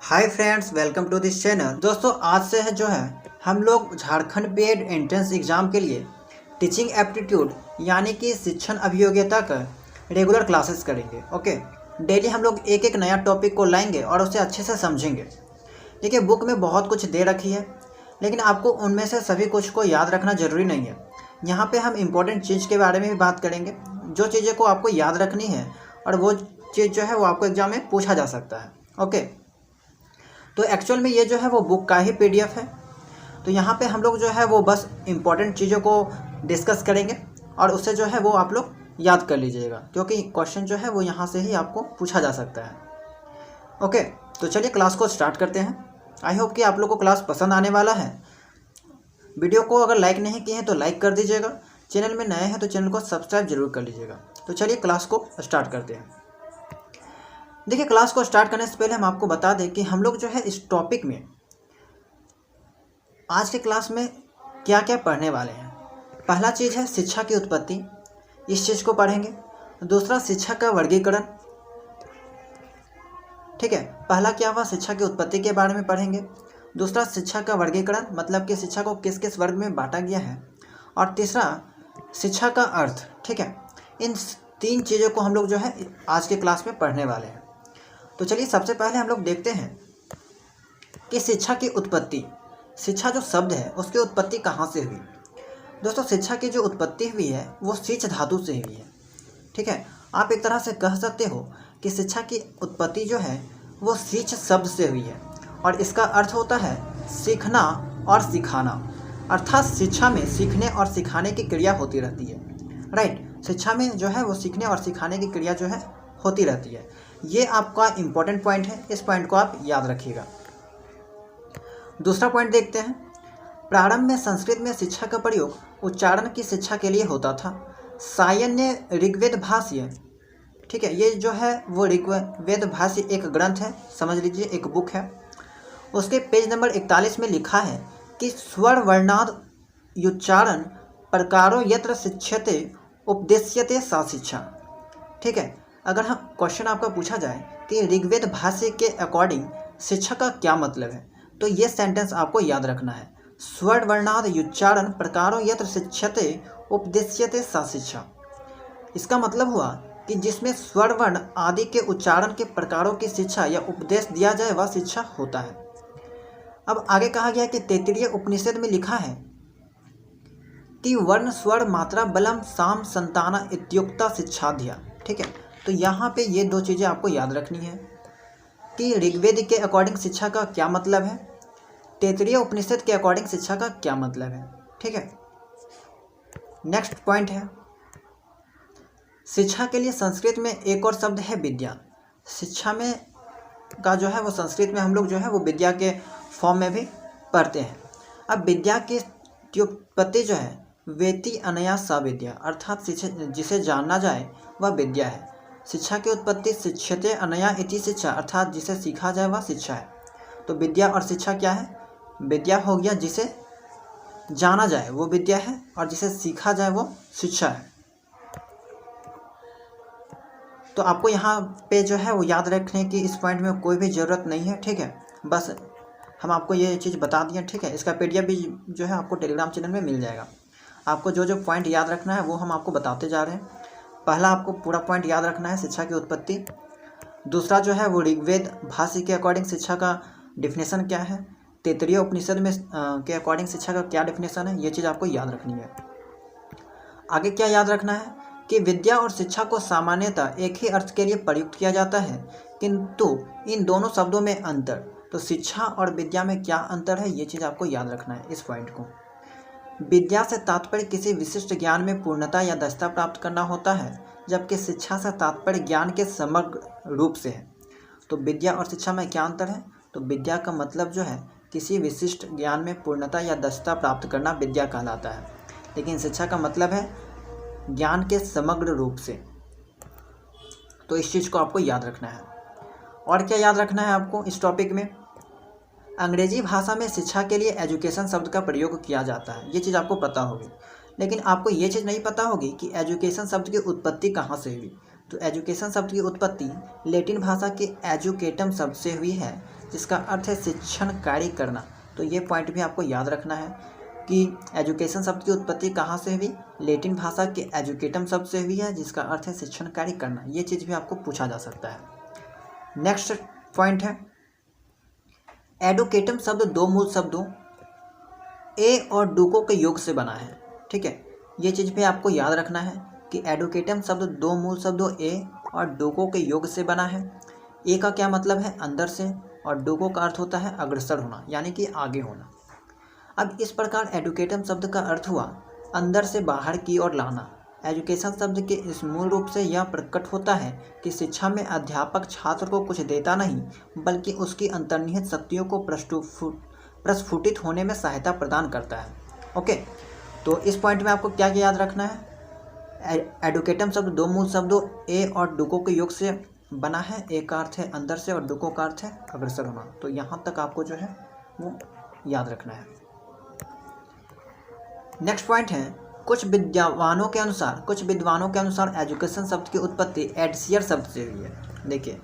Hi friends, welcome to this channel. दोस्तों, आज से है जो है हम लोग झारखंड बीएड एंट्रेंस एग्ज़ाम के लिए टीचिंग एप्टीट्यूड यानी कि शिक्षण अभियोग्यता का रेगुलर क्लासेस करेंगे। ओके, डेली हम लोग एक एक नया टॉपिक को लाएंगे और उसे अच्छे से समझेंगे। देखिए, बुक में बहुत कुछ दे रखी है, लेकिन आपको उनमें से सभी कुछ को याद रखना ज़रूरी नहीं है। यहाँ पे हम इम्पोर्टेंट चीज़ के बारे में भी बात करेंगे, जो चीज़ें को आपको याद रखनी है और वो चीज़ जो है वो आपको एग्ज़ाम में पूछा जा सकता है। ओके, तो एक्चुअल में ये जो है वो बुक का ही पीडीएफ है। तो यहाँ पे हम लोग जो है वो बस इम्पोर्टेंट चीज़ों को डिस्कस करेंगे और उससे जो है वो आप लोग याद कर लीजिएगा, क्योंकि क्वेश्चन जो है वो यहाँ से ही आपको पूछा जा सकता है। ओके, तो चलिए क्लास को स्टार्ट करते हैं। आई होप कि आप लोग को क्लास पसंद आने वाला है। वीडियो को अगर लाइक नहीं किए हैं तो लाइक कर दीजिएगा, चैनल में नए हैं तो चैनल को सब्सक्राइब जरूर कर लीजिएगा। तो चलिए क्लास को स्टार्ट करते हैं। देखिए, क्लास को स्टार्ट करने से पहले हम आपको बता दें कि हम लोग जो है इस टॉपिक में आज के क्लास में क्या क्या पढ़ने वाले हैं। पहला चीज़ है शिक्षा की उत्पत्ति, इस चीज़ को पढ़ेंगे। दूसरा, शिक्षा का वर्गीकरण। ठीक है, पहला क्या हुआ, शिक्षा की उत्पत्ति के बारे में पढ़ेंगे। दूसरा, शिक्षा का वर्गीकरण, मतलब कि शिक्षा को किस किस वर्ग में बांटा गया है। और तीसरा, शिक्षा का अर्थ। ठीक है, इन तीन चीज़ों को हम लोग जो है आज के क्लास में पढ़ने वाले हैं। तो चलिए सबसे पहले हम लोग देखते हैं कि शिक्षा की उत्पत्ति, शिक्षा जो शब्द है उसकी उत्पत्ति कहाँ से हुई। दोस्तों, शिक्षा की जो उत्पत्ति हुई है वो शिच धातु से हुई है। ठीक है, आप एक तरह से कह सकते हो कि शिक्षा की उत्पत्ति जो है वो शिच शब्द से हुई है और इसका अर्थ होता है सीखना और सिखाना। अर्थात शिक्षा में सीखने और सिखाने की क्रिया होती रहती है। राइट, शिक्षा में जो है वो सीखने और सिखाने की क्रिया जो है होती रहती है। ये आपका इम्पोर्टेंट पॉइंट है, इस पॉइंट को आप याद रखिएगा। दूसरा पॉइंट देखते हैं। प्रारंभ में संस्कृत में शिक्षा का प्रयोग उच्चारण की शिक्षा के लिए होता था। सायन्य ऋग्वेद भाष्य, ठीक है, ये जो है वो ऋग्वेद भाष्य एक ग्रंथ है, समझ लीजिए एक बुक है। उसके पेज नंबर 41 में लिखा है कि स्वर वर्णाद उच्चारण प्रकारों यत्र शिक्षते उपदेश्यते सा शिक्षा। ठीक है, अगर हम क्वेश्चन आपका पूछा जाए कि ऋग्वेद भाष्य के अकॉर्डिंग शिक्षा का क्या मतलब है, तो ये सेंटेंस आपको याद रखना है, स्वर वर्णाद उच्चारण प्रकारों यत्र शिक्षते उपदेश्यते सा शिक्षा। इसका मतलब हुआ कि जिसमें स्वर वर्ण आदि के उच्चारण के प्रकारों की शिक्षा या उपदेश दिया जाए वह शिक्षा होता है। अब आगे कहा गया कि तैत्तिरीय उपनिषद में लिखा है कि वर्ण स्वर मात्रा बलम साम संताना इत्युक्ता शिक्षाध्या। ठीक है, तो यहाँ पे ये दो चीज़ें आपको याद रखनी है कि ऋग्वेद के अकॉर्डिंग शिक्षा का क्या मतलब है, तैत्तिरीय उपनिषद के अकॉर्डिंग शिक्षा का क्या मतलब है। ठीक है, नेक्स्ट पॉइंट है, शिक्षा के लिए संस्कृत में एक और शब्द है विद्या। शिक्षा में का जो है वो संस्कृत में हम लोग जो है वो विद्या के फॉर्म में भी पढ़ते हैं। अब विद्या की उत्पत्ति जो है वेति अनया सा विद्या, अर्थात जिसे जानना जाए वह विद्या है। शिक्षा की उत्पत्ति शिक्षते अनया इति शिक्षा, अर्थात जिसे सीखा जाए वह शिक्षा है। तो विद्या और शिक्षा क्या है, विद्या हो गया जिसे जाना जाए वो विद्या है और जिसे सीखा जाए वो शिक्षा है। तो आपको यहाँ पे जो है वो याद रखने की इस पॉइंट में कोई भी ज़रूरत नहीं है। ठीक है, बस हम आपको ये चीज़ बता दिए। ठीक है, इसका पीडीएफ भी जो है आपको टेलीग्राम चैनल में मिल जाएगा। आपको जो जो पॉइंट याद रखना है वो हम आपको बताते जा रहे हैं। पहला आपको पूरा पॉइंट याद रखना है शिक्षा की उत्पत्ति। दूसरा जो है वो ऋग्वेद भाष्य के अकॉर्डिंग शिक्षा का डिफिनेशन क्या है, तैत्तिरीय उपनिषद में के अकॉर्डिंग शिक्षा का क्या डिफिनेशन है, ये चीज़ आपको याद रखनी है। आगे क्या याद रखना है कि विद्या और शिक्षा को सामान्यतः एक ही अर्थ के लिए प्रयुक्त किया जाता है, किंतु इन दोनों शब्दों में अंतर। तो शिक्षा और विद्या में क्या अंतर है, ये चीज़ आपको याद रखना है इस पॉइंट को। विद्या से तात्पर्य किसी विशिष्ट ज्ञान में पूर्णता या दक्षता प्राप्त करना होता है, जबकि शिक्षा से तात्पर्य ज्ञान के समग्र रूप से है। तो विद्या और शिक्षा में क्या अंतर है, तो विद्या का मतलब जो है किसी विशिष्ट ज्ञान में पूर्णता या दक्षता प्राप्त करना विद्या कहलाता है, लेकिन शिक्षा का मतलब है ज्ञान के समग्र रूप से। तो इस चीज़ को आपको याद रखना है। और क्या याद रखना है आपको इस टॉपिक में, अंग्रेजी भाषा में शिक्षा के लिए एजुकेशन शब्द का प्रयोग किया जाता है, ये चीज़ आपको पता होगी। लेकिन आपको ये चीज़ नहीं पता होगी कि एजुकेशन शब्द की उत्पत्ति कहाँ से हुई। तो एजुकेशन शब्द की उत्पत्ति लैटिन भाषा के एजुकेटम शब्द से हुई है, जिसका अर्थ है शिक्षण कार्य करना। तो ये पॉइंट भी आपको याद रखना है कि एजुकेशन शब्द की उत्पत्ति कहाँ से हुई, लैटिन भाषा के एजुकेटम शब्द से हुई है, जिसका अर्थ है शिक्षण कार्य करना। ये चीज़ भी आपको पूछा जा सकता है। नेक्स्ट पॉइंट है एडुकेटम शब्द दो मूल शब्दों ए और डुको के योग से बना है। ठीक है, ये चीज़ भी आपको याद रखना है कि एडुकेटम शब्द दो मूल शब्दों ए और डुको के योग से बना है। ए का क्या मतलब है, अंदर से, और डुको का अर्थ होता है अग्रसर होना, यानी कि आगे होना। अब इस प्रकार एडुकेटम शब्द का अर्थ हुआ अंदर से बाहर की ओर लाना। एजुकेशन शब्द के इस मूल रूप से यह प्रकट होता है कि शिक्षा में अध्यापक छात्र को कुछ देता नहीं बल्कि उसकी अंतर्निहित शक्तियों को प्रस्फुटित होने में सहायता प्रदान करता है। ओके, तो इस पॉइंट में आपको क्या याद रखना है, एडुकेटम शब्द दो मूल शब्दों ए और डुको के योग से बना है। ए का अर्थ है अंदर से और डुको का अर्थ है अग्रसर होना। तो यहाँ तक आपको जो है वो याद रखना है। नेक्स्ट पॉइंट है कुछ विद्वानों के अनुसार एजुकेशन शब्द की उत्पत्ति एडसियर शब्द से हुई है। देखिए,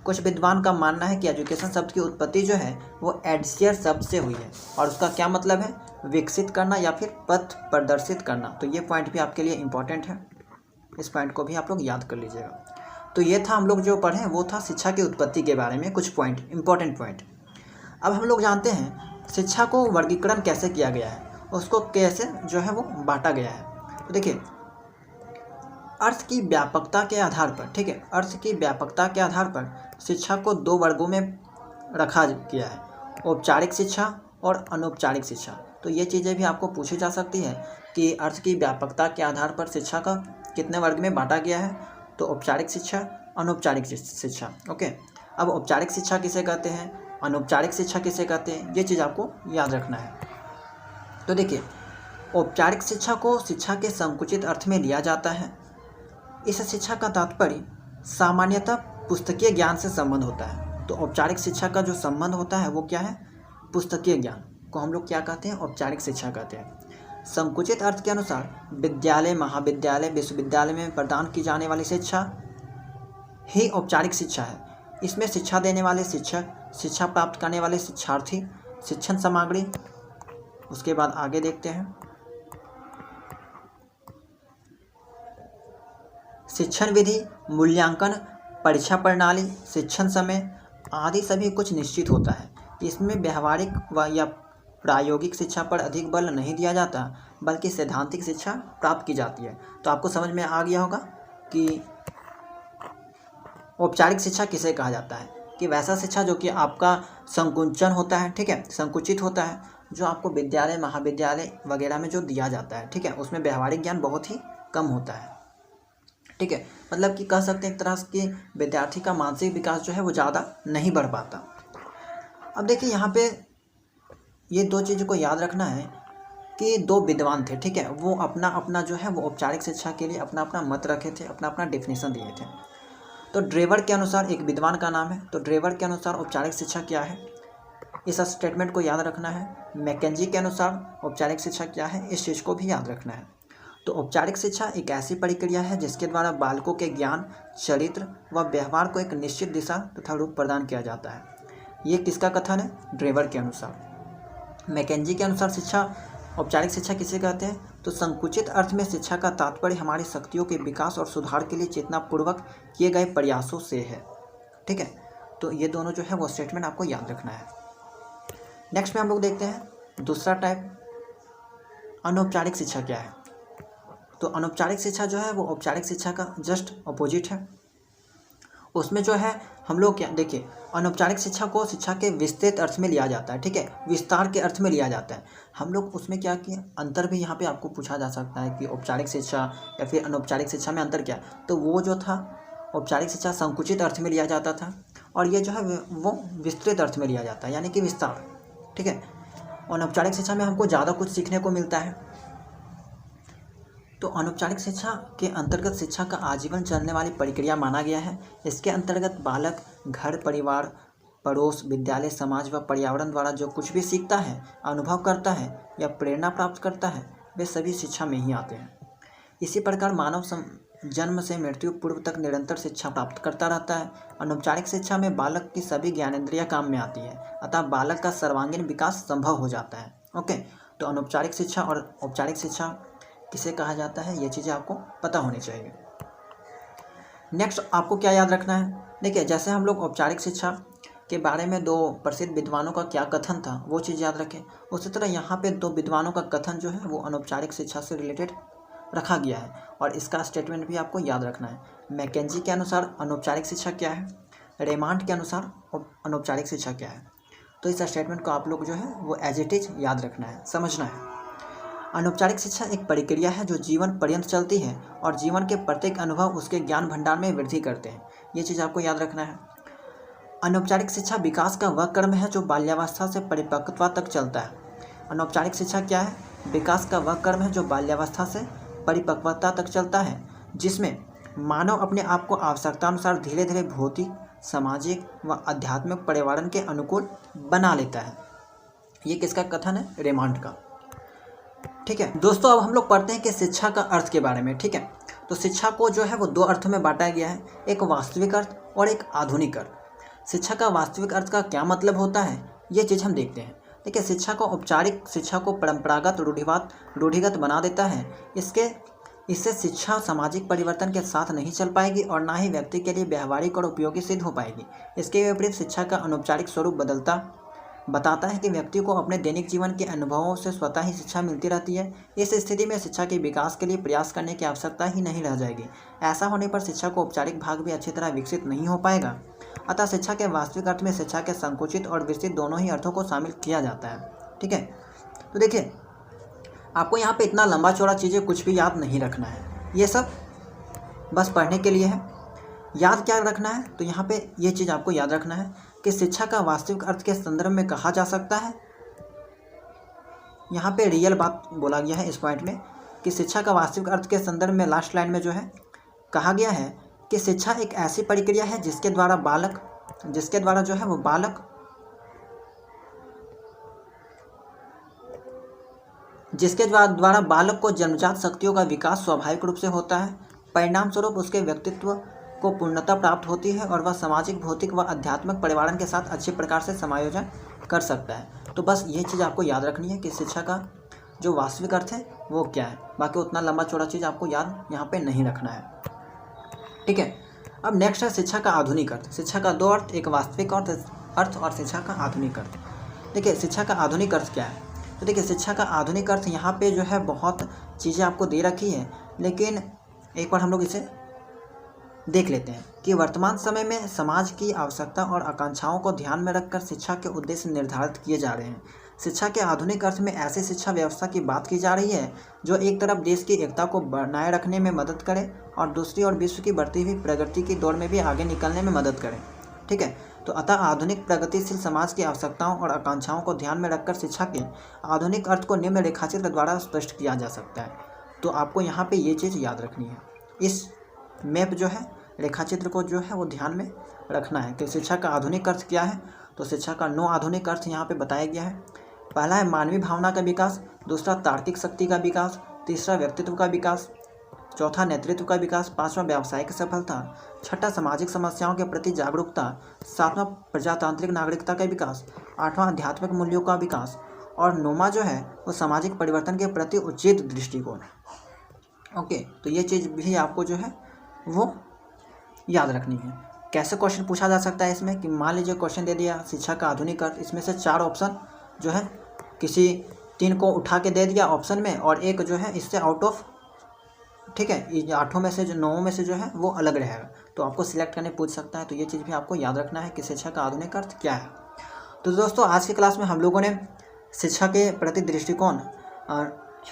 कुछ विद्वान का मानना है कि एजुकेशन शब्द की उत्पत्ति जो है वो एडसियर शब्द से हुई है, और उसका क्या मतलब है, विकसित करना या फिर पथ प्रदर्शित करना। तो ये पॉइंट भी आपके लिए इम्पॉर्टेंट है, इस पॉइंट को भी आप लोग याद कर लीजिएगा। तो ये था हम लोग जो पढ़े वो था शिक्षा की उत्पत्ति के बारे में कुछ पॉइंट, इंपॉर्टेंट पॉइंट। अब हम लोग जानते हैं शिक्षा को वर्गीकरण कैसे किया गया है, उसको कैसे जो है वो बांटा गया है। तो देखिए, अर्थ की व्यापकता के आधार पर, ठीक है, अर्थ की व्यापकता के आधार पर शिक्षा को दो वर्गों में रखा गया है, औपचारिक शिक्षा और अनौपचारिक शिक्षा। तो ये चीज़ें भी आपको पूछी जा सकती है कि अर्थ की व्यापकता के आधार पर शिक्षा का कितने वर्ग में बांटा गया है। तो औपचारिक शिक्षा, अनौपचारिक शिक्षा। ओके, अब औपचारिक शिक्षा किसे कहते हैं, अनौपचारिक शिक्षा किसे कहते हैं, ये चीज़ आपको याद रखना है। तो देखिए, औपचारिक शिक्षा को शिक्षा के संकुचित अर्थ में लिया जाता है। इस शिक्षा का तात्पर्य सामान्यतः पुस्तकीय ज्ञान से संबंध होता है। तो औपचारिक शिक्षा का जो संबंध होता है वो क्या है, पुस्तकीय ज्ञान को हम लोग क्या कहते हैं, औपचारिक शिक्षा कहते हैं। संकुचित अर्थ के अनुसार विद्यालय, महाविद्यालय, विश्वविद्यालय में प्रदान की जाने वाली शिक्षा ही औपचारिक शिक्षा है। इसमें शिक्षा देने वाले शिक्षक, शिक्षा प्राप्त करने वाले शिक्षार्थी, शिक्षण सामग्री, उसके बाद आगे देखते हैं शिक्षण विधि, मूल्यांकन, परीक्षा प्रणाली, शिक्षण समय आदि सभी कुछ निश्चित होता है। इसमें व्यवहारिक व या प्रायोगिक शिक्षा पर अधिक बल नहीं दिया जाता बल्कि सैद्धांतिक शिक्षा प्राप्त की जाती है। तो आपको समझ में आ गया होगा कि औपचारिक शिक्षा किसे कहा जाता है, कि वैसा शिक्षा जो कि आपका संकुचन होता है, ठीक है, संकुचित होता है, जो आपको विद्यालय, महाविद्यालय वगैरह में जो दिया जाता है, ठीक है, उसमें व्यवहारिक ज्ञान बहुत ही कम होता है। ठीक है, मतलब कि कह सकते हैं एक तरह से विद्यार्थी का मानसिक विकास जो है वो ज़्यादा नहीं बढ़ पाता। अब देखिए, यहाँ पे ये दो चीज़ों को याद रखना है कि दो विद्वान थे, ठीक है, वो अपना अपना जो है वो औपचारिक शिक्षा के लिए अपना अपना मत रखे थे, अपना अपना डेफिनेशन दिए थे। तो ड्रेवर के अनुसार एक विद्वान का नाम है, तो ड्रेवर के अनुसार औपचारिक शिक्षा क्या है, इस स्टेटमेंट को याद रखना है। मैकेंजी के अनुसार औपचारिक शिक्षा क्या है, इस चीज़ को भी याद रखना है। तो औपचारिक शिक्षा एक ऐसी प्रक्रिया है जिसके द्वारा बालकों के ज्ञान, चरित्र व व्यवहार को एक निश्चित दिशा तथा रूप प्रदान किया जाता है। ये किसका कथन है, ड्रेवर के अनुसार। मैकेंजी के अनुसार शिक्षा, औपचारिक शिक्षा किसे कहते हैं, तो संकुचित अर्थ में शिक्षा का तात्पर्य हमारी शक्तियों के विकास और सुधार के लिए चेतनापूर्वक किए गए प्रयासों से है। ठीक है, तो ये दोनों जो है वो स्टेटमेंट आपको याद रखना है। नेक्स्ट में हम लोग देखते हैं दूसरा टाइप, अनौपचारिक शिक्षा क्या है। तो अनौपचारिक शिक्षा जो है वो औपचारिक शिक्षा का जस्ट अपोजिट है। उसमें जो है हम लोग क्या देखिए, अनौपचारिक शिक्षा को शिक्षा के विस्तृत अर्थ में लिया जाता है, ठीक है, विस्तार के अर्थ में लिया जाता है। हम लोग उसमें क्या किया, अंतर भी यहाँ पे आपको पूछा जा सकता है कि औपचारिक शिक्षा या फिर अनौपचारिक शिक्षा में अंतर क्या। तो वो जो था औपचारिक शिक्षा संकुचित अर्थ में लिया जाता था, और ये जो है वो विस्तृत अर्थ में लिया जाता है, यानी कि विस्तार। ठीक है, अनौपचारिक शिक्षा में हमको ज़्यादा कुछ सीखने को मिलता है। तो अनौपचारिक शिक्षा के अंतर्गत शिक्षा का आजीवन चलने वाली प्रक्रिया माना गया है। इसके अंतर्गत बालक घर, परिवार, पड़ोस, विद्यालय, समाज व पर्यावरण द्वारा जो कुछ भी सीखता है, अनुभव करता है या प्रेरणा प्राप्त करता है, वे सभी शिक्षा में ही आते हैं। इसी प्रकार जन्म से मृत्यु पूर्व तक निरंतर शिक्षा प्राप्त करता रहता है। अनौपचारिक शिक्षा में बालक की सभी ज्ञानेंद्रियां काम में आती है, अतः बालक का सर्वांगीण विकास संभव हो जाता है। ओके, तो अनौपचारिक शिक्षा और औपचारिक शिक्षा किसे कहा जाता है, ये चीज़ें आपको पता होनी चाहिए। नेक्स्ट आपको क्या याद रखना है, देखिए जैसे हम लोग औपचारिक शिक्षा के बारे में 2 प्रसिद्ध विद्वानों का क्या कथन था वो चीज़ याद रखें, उसी तरह यहाँ पे 2 विद्वानों का कथन जो है वो अनौपचारिक शिक्षा से रिलेटेड रखा गया है और इसका स्टेटमेंट भी आपको याद रखना है। मैकेंजी के अनुसार अनौपचारिक शिक्षा क्या है, रेमांड के अनुसार अनौपचारिक शिक्षा क्या है। तो इस स्टेटमेंट को आप लोग जो है वो एज इट इज याद रखना है, समझना है। अनौपचारिक शिक्षा एक प्रक्रिया है जो जीवन पर्यंत चलती है और जीवन के प्रत्येक अनुभव उसके ज्ञान भंडार में वृद्धि करते हैं, ये चीज़ आपको याद रखना है। अनौपचारिक शिक्षा विकास का वह क्रम है जो बाल्यावस्था से परिपक्वता तक चलता है। अनौपचारिक शिक्षा क्या है, विकास का वह क्रम है जो बाल्यावस्था से परिपक्वता तक चलता है, जिसमें मानव अपने आप को आवश्यकतानुसार धीरे धीरे भौतिक, सामाजिक व आध्यात्मिक पर्यावरण के अनुकूल बना लेता है। ये किसका कथन है, रेमांड का। ठीक है दोस्तों, अब हम लोग पढ़ते हैं कि शिक्षा का अर्थ के बारे में। ठीक है, तो शिक्षा को जो है वो 2 अर्थों में बांटा गया है, एक वास्तविक अर्थ और एक आधुनिक अर्थ। शिक्षा का वास्तविक अर्थ का क्या मतलब होता है, ये चीज़ हम देखते हैं। देखिए, शिक्षा को औपचारिक शिक्षा को परंपरागत रूढ़िगत बना देता है। इससे शिक्षा सामाजिक परिवर्तन के साथ नहीं चल पाएगी और ना ही व्यक्ति के लिए व्यवहारिक और उपयोगी सिद्ध हो पाएगी। इसके विपरीत शिक्षा का अनौपचारिक स्वरूप बताता है कि व्यक्ति को अपने दैनिक जीवन के अनुभवों से स्वतः ही शिक्षा मिलती रहती है। इस स्थिति में शिक्षा के विकास के लिए प्रयास करने की आवश्यकता ही नहीं रह जाएगी। ऐसा होने पर शिक्षा का औपचारिक भाग भी अच्छी तरह विकसित नहीं हो पाएगा। अतः शिक्षा के वास्तविक अर्थ में शिक्षा के संकुचित और विस्तृत दोनों ही अर्थों को शामिल किया जाता है। ठीक है, तो देखिए आपको यहाँ पे इतना लंबा चौड़ा चीज़ें कुछ भी याद नहीं रखना है, ये सब बस पढ़ने के लिए है। याद क्या रखना है, तो यहाँ पे ये चीज़ आपको याद रखना है कि शिक्षा का वास्तविक अर्थ के संदर्भ में कहा जा सकता है। यहाँ पे रियल बात बोला गया है इस पॉइंट में कि शिक्षा का वास्तविक अर्थ के संदर्भ में लास्ट लाइन में जो है कहा गया है कि शिक्षा एक ऐसी प्रक्रिया है जिसके द्वारा जो है वो बालक को जन्मजात शक्तियों का विकास स्वाभाविक रूप से होता है। परिणाम स्वरूप उसके व्यक्तित्व को पूर्णता प्राप्त होती है और वह सामाजिक, भौतिक व आध्यात्मिक पर्यावरण के साथ अच्छे प्रकार से समायोजन कर सकता है। तो बस ये चीज़ आपको याद रखनी है कि शिक्षा का जो वास्तविक अर्थ है वो क्या है। बाकी उतना लंबा चौड़ा चीज़ आपको याद यहाँ पे नहीं रखना है। ठीक है, अब नेक्स्ट है शिक्षा का आधुनिक अर्थ। शिक्षा का 2 अर्थ, एक वास्तविक अर्थ और शिक्षा का आधुनिक अर्थ। देखिए शिक्षा का आधुनिक अर्थ क्या है, तो देखिए शिक्षा का आधुनिक अर्थ यहाँ पे जो है बहुत चीज़ें आपको दे रखी है, लेकिन एक बार हम लोग इसे देख लेते हैं कि वर्तमान समय में समाज की आवश्यकता और आकांक्षाओं को ध्यान में रखकर शिक्षा के उद्देश्य निर्धारित किए जा रहे हैं। शिक्षा के आधुनिक अर्थ में ऐसी शिक्षा व्यवस्था की बात की जा रही है जो एक तरफ देश की एकता को बनाए रखने में मदद करे और दूसरी ओर विश्व की बढ़ती हुई प्रगति की दौड़ में भी आगे निकलने में मदद करे। ठीक है, तो अतः आधुनिक प्रगतिशील समाज की आवश्यकताओं और आकांक्षाओं को ध्यान में रखकर शिक्षा के आधुनिक अर्थ को निम्न रेखाचित्र द्वारा स्पष्ट किया जा सकता है। तो आपको यहाँ पे ये चीज़ याद रखनी है, इस मैप जो है रेखाचित्र को जो है वो ध्यान में रखना है कि शिक्षा का आधुनिक अर्थ क्या है। तो शिक्षा का 9 आधुनिक अर्थ यहाँ पे बताया गया है। पहला है मानवीय भावना का विकास, दूसरा तार्किक शक्ति का विकास, तीसरा व्यक्तित्व का विकास, चौथा नेतृत्व का विकास, 5वां व्यावसायिक सफलता, 6ठा सामाजिक समस्याओं के प्रति जागरूकता, 7वां प्रजातांत्रिक नागरिकता का विकास, 8वां आध्यात्मिक मूल्यों का विकास और 9वां जो है वो सामाजिक परिवर्तन के प्रति उचित दृष्टिकोण। ओके, तो ये चीज़ भी आपको जो है वो याद रखनी है। कैसे क्वेश्चन पूछा जा सकता है इसमें कि मान लीजिए क्वेश्चन दे दिया शिक्षा का आधुनिक अर्थ, इसमें से 4 ऑप्शन जो है किसी 3 को उठा के दे दिया ऑप्शन में और एक जो है इससे आउट ऑफ, ठीक है, 8 में से जो 9 में से जो है वो अलग रहेगा, तो आपको सिलेक्ट करने पूछ सकता है। तो ये चीज़ भी आपको याद रखना है कि शिक्षा का आधुनिक अर्थ क्या है। तो दोस्तों आज की क्लास में हम लोगों ने शिक्षा के प्रति दृष्टिकोण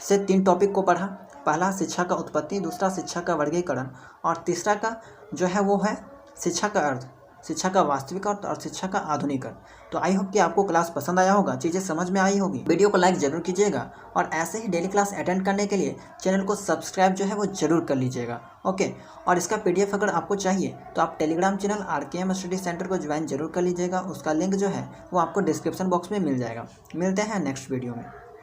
से 3 टॉपिक को पढ़ा। पहला शिक्षा का उत्पत्ति, दूसरा शिक्षा का वर्गीकरण और तीसरा का जो है वो है शिक्षा का अर्थ, शिक्षा का वास्तविक अर्थ और शिक्षा का आधुनिक अर्थ। तो आई होप कि आपको क्लास पसंद आया होगा, चीज़ें समझ में आई होगी। वीडियो को लाइक जरूर कीजिएगा और ऐसे ही डेली क्लास अटेंड करने के लिए चैनल को सब्सक्राइब जो है वो जरूर कर लीजिएगा। ओके, और इसका PDF अगर आपको चाहिए तो आप Telegram channel RKM study centre को ज्वाइन जरूर कर लीजिएगा। उसका लिंक जो है वो आपको डिस्क्रिप्शन बॉक्स में मिल जाएगा। मिलते हैं नेक्स्ट वीडियो में।